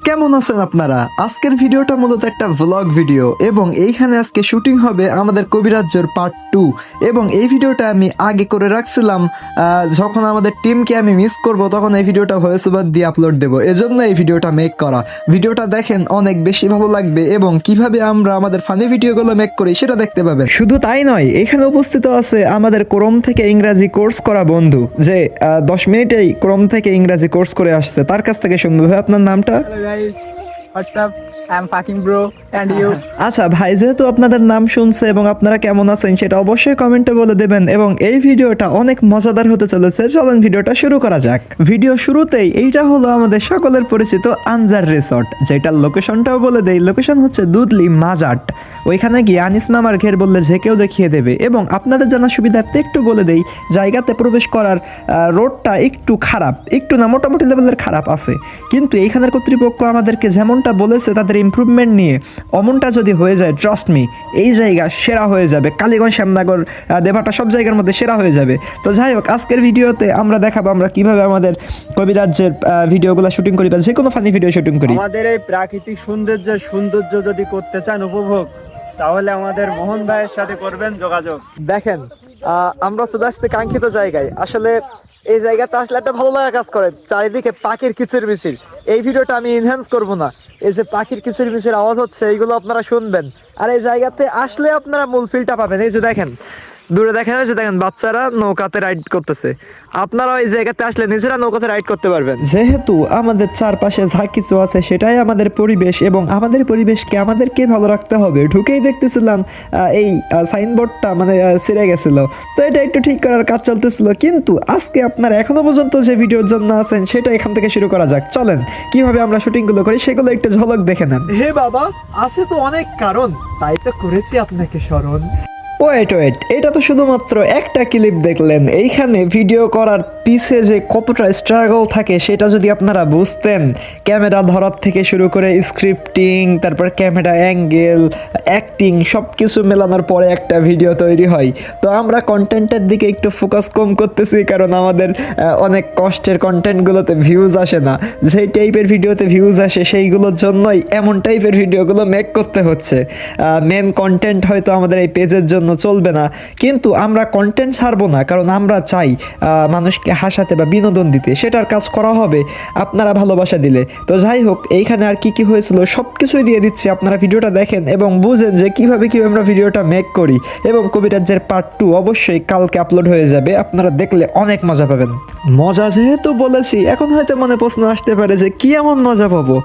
কেমন আছেন আপনারা? আজকের ভিডিওটা মূলত একটা ভ্লগ ভিডিও এবং এইখানে আজকে শুটিং হবে আমাদের কবিরাজ্যর পার্ট 2 এবং এই ভিডিওটা আমি আগে করে রাখছিলাম যখন আমাদের টিমকে আমি মিস করব তখন এই ভিডিওটা ভয়েস ওভার দিয়ে আপলোড দেবো, এজন্য এই ভিডিওটা মেক করা। ভিডিওটা দেখেন, অনেক বেশি ভালো লাগবে এবং কিভাবে আমরা আমাদের ফানি ভিডিওগুলো মেক করি সেটা দেখতে পাবেন। শুধু তাই নয়, এখানে উপস্থিত আছে আমাদের ক্রোম থেকে ইংরাজি কোর্স করা বন্ধু, যে 10 মিনিটেই ক্রোম থেকে ইংরাজি কোর্স করে আসছে। তার কাছ থেকে শুনবো। ভাই, আপনার নামটা? Hello guys, what's up? I'm fucking bro and you. আচ্ছা ভাই, যেহেতু আপনাদের নাম শুনছে এবং আপনারা কেমন আছেন সেটা অবশ্যই কমেন্টে বলে দেবেন এবং এই ভিডিওটা অনেক মজাদার হতে চলেছে। চলেন ভিডিওটা শুরু করা যাক। ভিডিও শুরুতেই এইটা হলো আমাদের সকলের পরিচিত আনজার রিসর্ট, যেটার লোকেশনটাও বলে দেই। লোকেশন হচ্ছে দুধলি মাজাট। ওইখানে গিয়ে আনিস মামার ঘের বললে যে কেউ দেখিয়ে দেবে। এবং আপনাদের জানার সুবিধার্থে একটু বলে দেই, জায়গাতে প্রবেশ করার রোডটা একটু খারাপ, একটু না মোটামুটি লেভেলের খারাপ আছে, কিন্তু এইখানের কর্তৃপক্ষ আমাদেরকে যেমনটা বলেছে তাদের ইমপ্রুভমেন্ট নিয়ে অমনটা যদি হয়ে যায়, ট্রাস্ট মি, এই জায়গা সেরা হয়ে যাবে। কালীগঞ্জ, শ্যামনগর, দেভাটা সব জায়গার মধ্যে সেরা হয়ে যাবে। তো যাই হোক, আজকের ভিডিওতে আমরা দেখাবো আমরা কিভাবে আমাদের কবিরাজ্যের ভিডিওগুলো শুটিং করি বা যে কোনো ফানি ভিডিও শুটিং করি। আমাদের এই প্রাকৃতিক সৌন্দর্য যদি করতে চান উপভোগ, তাহলে আমাদের মোহন ভাইয়ের সাথে করবেন যোগাযোগ। দেখেন, আমরা চলে আসছি কাঙ্ক্ষিত জায়গায়। আসলে এই জায়গাতে আসলে একটা ভালো লাগা কাজ করে। চারিদিকে পাখির কিচিরমিচির। এই ভিডিওটা আমি এনহ্যান্স করব না, এই যে পাখির কিচিরমিচির আওয়াজ হচ্ছে এইগুলো আপনারা শুনবেন। আর এই জায়গাতে আসলে আপনারা মূল ফিলটা পাবেন। এই যে দেখেন, দূরে দেখেন, এই যে দেখেন বাচ্চারা নৌকাতে রাইড করতেছে। আপনারা এই জায়গাতে আসলে নিজেরা নৌকাতে রাইড করতে পারবেন। যেহেতু আমাদের চারপাশে যা কিছু আছে সেটাই আমাদের পরিবেশ এবং আমাদের পরিবেশকে আমাদেরকে ভালো রাখতে হবে। ঢুকেই দেখতেছিলাম এই সাইনবোর্ডটা মানে ছিঁড়ে গেছিল, তো এটা একটু ঠিক করার কাজ চলতেছিল। কিন্তু আজকে আপনারা এখনো পর্যন্ত যে ভিডিওর জন্য আছেন সেটা এখান থেকে শুরু করা যাক। চলেন, কিভাবে আমরা শুটিংগুলো করি সেগুলো একটু ঝলক দেখে নেন। হে বাবা, আছে তো অনেক কারণ, তাই তো করেছি আপনাকে স্মরণ। ওয়েট, এটা তো শুধুমাত্র একটা ক্লিপ দেখলেন। এইখানে ভিডিও করার পিছে যে কতটা স্ট্রাগল থাকে সেটা যদি আপনারা বুঝতেন। ক্যামেরা ধরার থেকে শুরু করে স্ক্রিপ্টিং, তারপর ক্যামেরা অ্যাঙ্গেল, অ্যাক্টিং, সব কিছু মেলানোর পরে একটা ভিডিও তৈরি হয়। তো আমরা কন্টেন্টের দিকে একটু ফোকাস কম করতেছি, কারণ আমাদের অনেক কষ্টের কন্টেন্টগুলোতে ভিউজ আসে না। যেই টাইপের ভিডিওতে ভিউজ আসে সেইগুলোর জন্যই এমন টাইপের ভিডিওগুলো মেক করতে হচ্ছে। মেন কন্টেন্ট হয়তো আমাদের এই পেজের জন্য চলবে না, কিন্তু আমরা কন্টেন্ট ছাড়বো না, কারণ আমরা চাই মানুষকে হাসাতে বা বিনোদন দিতে। সেটার কাজ করা হবে আপনারা ভালোবাসা দিলে। তো যাই হোক, এইখানে আর কি হয়েছিল সব কিছুই দিয়ে দিচ্ছি। আপনারা ভিডিওটা দেখেন এবং বুঝেন যে কিভাবে আমরা ভিডিওটা মেক করি। এবং কবিরাজ্যের পার্ট 2 অবশ্যই কালকে আপলোড হয়ে যাবে। আপনারা দেখলে অনেক মজা পাবেন। মজা যেহেতু বলেছি, এখন হয়তো মনে প্রশ্ন আসতে পারে যে কি এমন মজা পাবো।